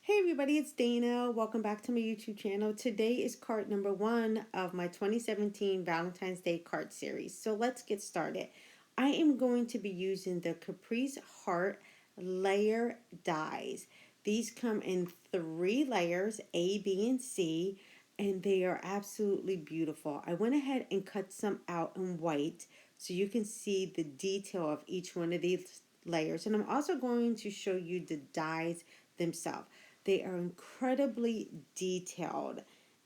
Hey everybody, it's Dana. Welcome back to my YouTube channel. Today is card number 1 of my 2017 Valentine's Day card series. So let's get started. I am going to be using the Caprice Heart layer dies. These come in 3 layers, A, B, and C, and they are absolutely beautiful. I went ahead and cut some out in white so you can see the detail of each one of these layers. And I'm also going to show you the dies themselves. They are incredibly detailed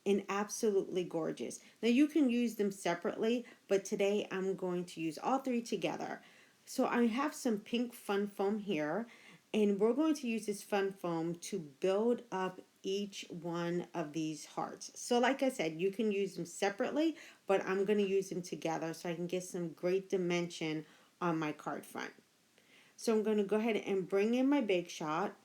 and absolutely gorgeous. Now you can use them separately, but today I'm going to use all 3 together. So I have some pink fun foam here, and we're going to use this fun foam to build up each one of these hearts. So like I said, you can use them separately, but I'm going to use them together so I can get some great dimension on my card front. So I'm going to go ahead and bring in my Big Shot.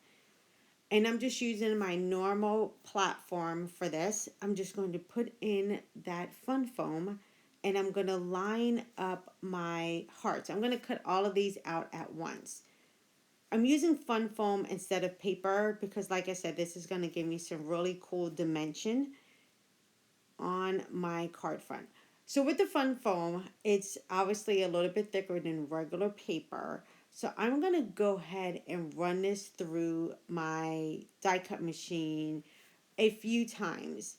And I'm just using my normal platform for this. I'm just going to put in that fun foam and I'm going to line up my hearts. I'm going to cut all of these out at once. I'm using fun foam instead of paper because like I said, this is going to give me some really cool dimension on my card front. So with the fun foam, it's obviously a little bit thicker than regular paper. So I'm going to go ahead and run this through my die cut machine a few times.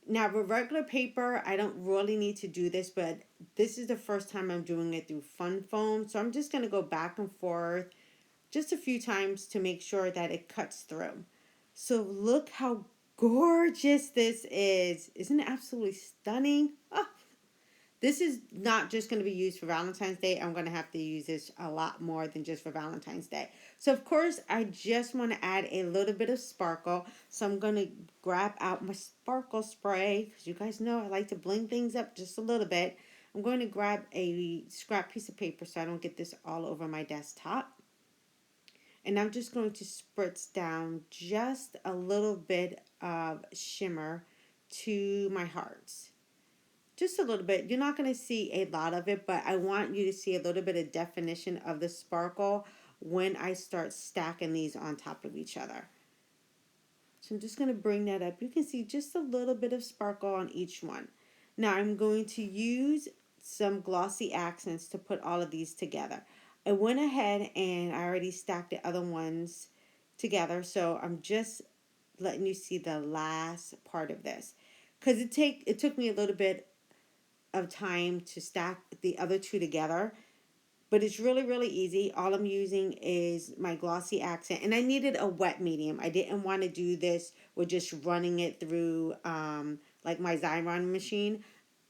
Now with regular paper, I don't really need to do this, but this is the first time I'm doing it through fun foam. So I'm just going to go back and forth just a few times to make sure that it cuts through. So look how gorgeous this is. Isn't it absolutely stunning? Oh, this is not just going to be used for Valentine's Day. I'm going to have to use this a lot more than just for Valentine's Day. So of course, I just want to add a little bit of sparkle. So I'm going to grab out my sparkle spray because you guys know I like to bling things up just a little bit. I'm going to grab a scrap piece of paper so I don't get this all over my desktop. And I'm just going to spritz down just a little bit of shimmer to my hearts. Just a little bit. You're not going to see a lot of it, but I want you to see a little bit of definition of the sparkle when I start stacking these on top of each other. So I'm just going to bring that up. You can see just a little bit of sparkle on each one. Now I'm going to use some glossy accents to put all of these together. I went ahead and I already stacked the other ones together, so I'm just letting you see the last part of this because it took me a little bit of time to stack the other 2 together, but it's really easy. All I'm using is my glossy accent, and I needed a wet medium. I didn't want to do this with just running it through like my Xyron machine.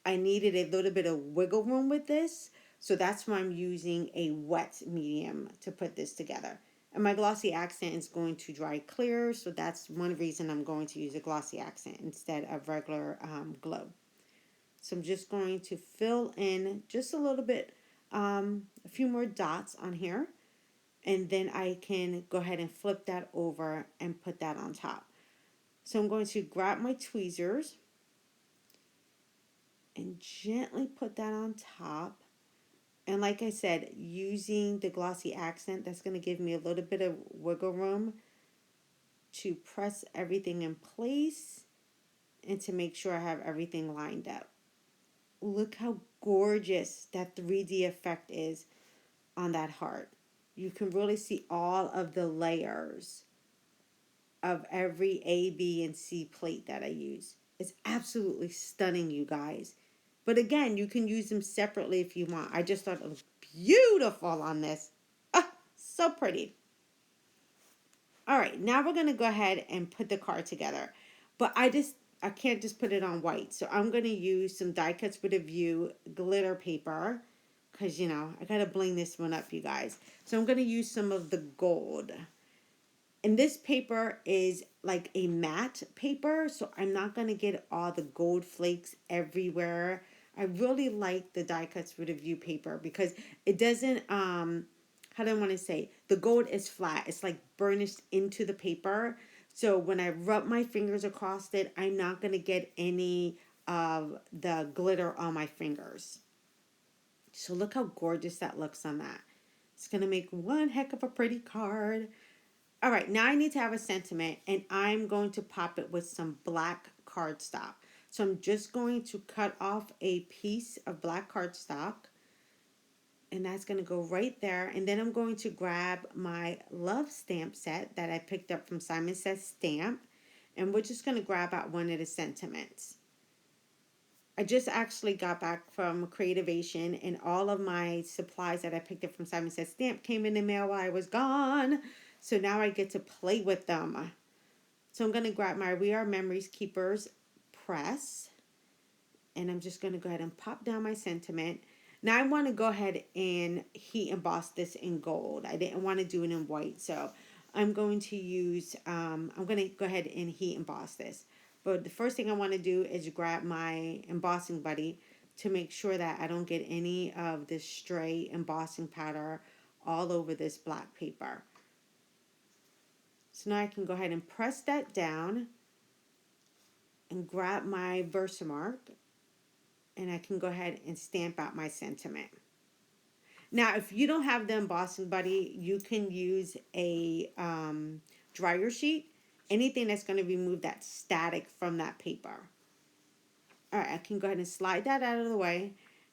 I needed a little bit of wiggle room with this, so that's why I'm using a wet medium to put this together. And my glossy accent is going to dry clear, so that's one reason I'm going to use a glossy accent instead of regular glow. So I'm just going to fill in just a little bit, a few more dots on here. And then I can go ahead and flip that over and put that on top. So I'm going to grab my tweezers and gently put that on top. And like I said, using the glossy accent, that's going to give me a little bit of wiggle room to press everything in place and to make sure I have everything lined up. Look how gorgeous that 3D effect is on that heart. You can really see all of the layers of every A, B, and C plate that I use. It's absolutely stunning, you guys. But again, you can use them separately if you want. I just thought it was beautiful on this. Ah, so pretty. All right, now we're going to go ahead and put the card together. But I can't just put it on white. So I'm going to use some die cuts with a view glitter paper because, you know, I got to bling this one up, you guys. So I'm going to use some of the gold. And this paper is like a matte paper, so I'm not going to get all the gold flakes everywhere. I really like the die cuts with a view paper because it doesn't, how do I want to say, the gold is flat. It's like burnished into the paper. So when I rub my fingers across it, I'm not going to get any of the glitter on my fingers. So look how gorgeous that looks on that. It's going to make one heck of a pretty card. All right, now I need to have a sentiment, and I'm going to pop it with some black cardstock. So I'm just going to cut off a piece of black cardstock, and that's going to go right there. And then I'm going to grab my love stamp set that I picked up from Simon Says Stamp, and we're just going to grab out one of the sentiments. I just actually got back from Creativation, and all of my supplies that I picked up from Simon Says Stamp came in the mail while I was gone. So now I get to play with them. So I'm going to grab my We Are Memories Keepers press, and I'm just going to go ahead and pop down my sentiment. Now I want to go ahead and heat emboss this in gold. I didn't want to do it in white, so I'm going to use, I'm going to go ahead and heat emboss this. But the first thing I want to do is grab my embossing buddy to make sure that I don't get any of this stray embossing powder all over this black paper. So now I can go ahead and press that down and grab my Versamark, and I can go ahead and stamp out my sentiment. Now, if you don't have the embossing buddy, you can use a dryer sheet, anything that's going to remove that static from that paper. All right, I can go ahead and slide that out of the way,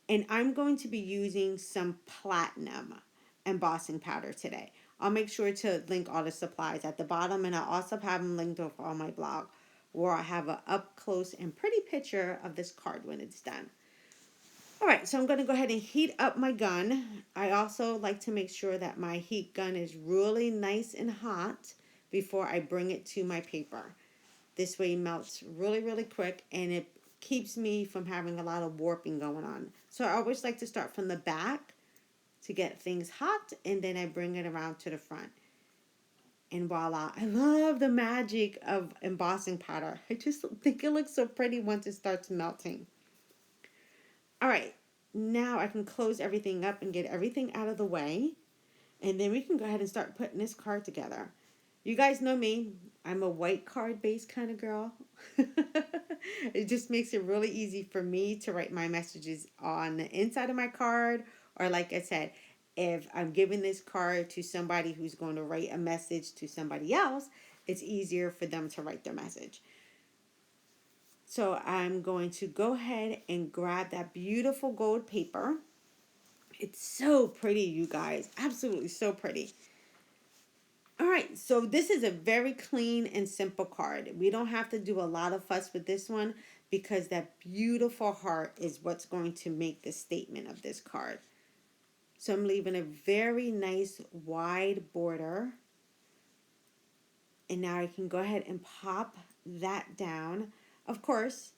and I'm going to be using some platinum embossing powder today. I'll make sure to link all the supplies at the bottom, and I'll also have them linked over on my blog, where I have an up close and pretty picture of this card when it's done. All right, so I'm going to go ahead and heat up my gun. I also like to make sure that my heat gun is really nice and hot before I bring it to my paper. This way it melts really, really quick, and it keeps me from having a lot of warping going on. So I always like to start from the back to get things hot, and then I bring it around to the front. And voila, I love the magic of embossing powder. I just think it looks so pretty once it starts melting. All right, now I can close everything up and get everything out of the way. And then we can go ahead and start putting this card together. You guys know me. I'm a white card based kind of girl. It just makes it really easy for me to write my messages on the inside of my card. Or like I said, if I'm giving this card to somebody who's going to write a message to somebody else, it's easier for them to write their message. So I'm going to go ahead and grab that beautiful gold paper. It's so pretty, you guys. Absolutely so pretty. All right, so this is a very clean and simple card. We don't have to do a lot of fuss with this one because that beautiful heart is what's going to make the statement of this card. So I'm leaving a very nice wide border. And now I can go ahead and pop that down. Of course,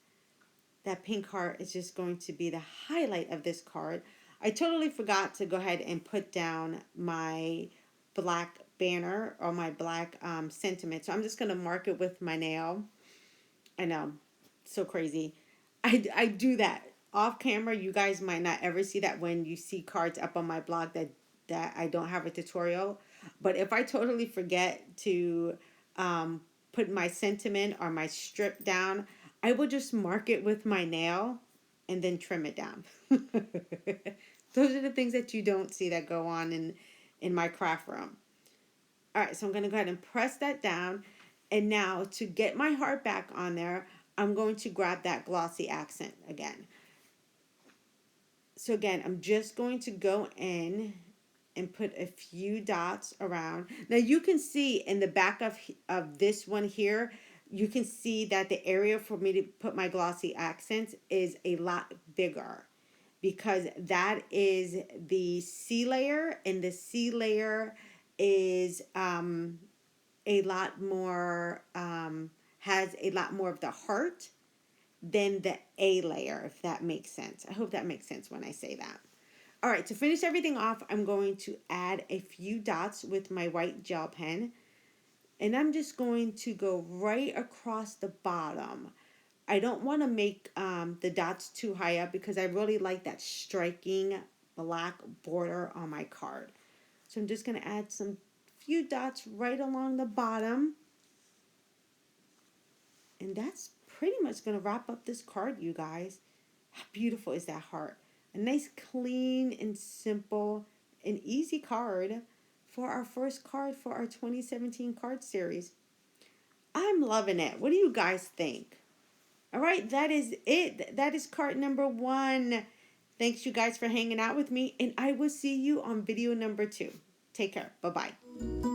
that pink heart is just going to be the highlight of this card. I totally forgot to go ahead and put down my black banner or my black sentiment. So I'm just going to mark it with my nail. I know, so crazy. I do that off camera. You guys might not ever see that when you see cards up on my blog that I don't have a tutorial. But if I totally forget to put my sentiment or my strip down, I will just mark it with my nail and then trim it down. Those are the things that you don't see that go on in my craft room. All right, so I'm going to go ahead and press that down. And now to get my heart back on there, I'm going to grab that glossy accent again. So again, I'm just going to go in and put a few dots around. Now you can see in the back of this one here, you can see that the area for me to put my glossy accents is a lot bigger because that is the C layer, and the C layer is a lot more, has a lot more of the heart than the A layer, if that makes sense. I hope that makes sense when I say that. All right, to finish everything off, I'm going to add a few dots with my white gel pen. And I'm just going to go right across the bottom. I don't want to make the dots too high up because I really like that striking black border on my card. So I'm just going to add some few dots right along the bottom. And that's pretty much going to wrap up this card, you guys. How beautiful is that heart? A nice, clean, and simple and easy card for our first card for our 2017 card series. I'm loving it. What do you guys think? All right, that is it. That is card number 1. Thanks you guys for hanging out with me, and I will see you on video number 2. Take care. Bye-bye.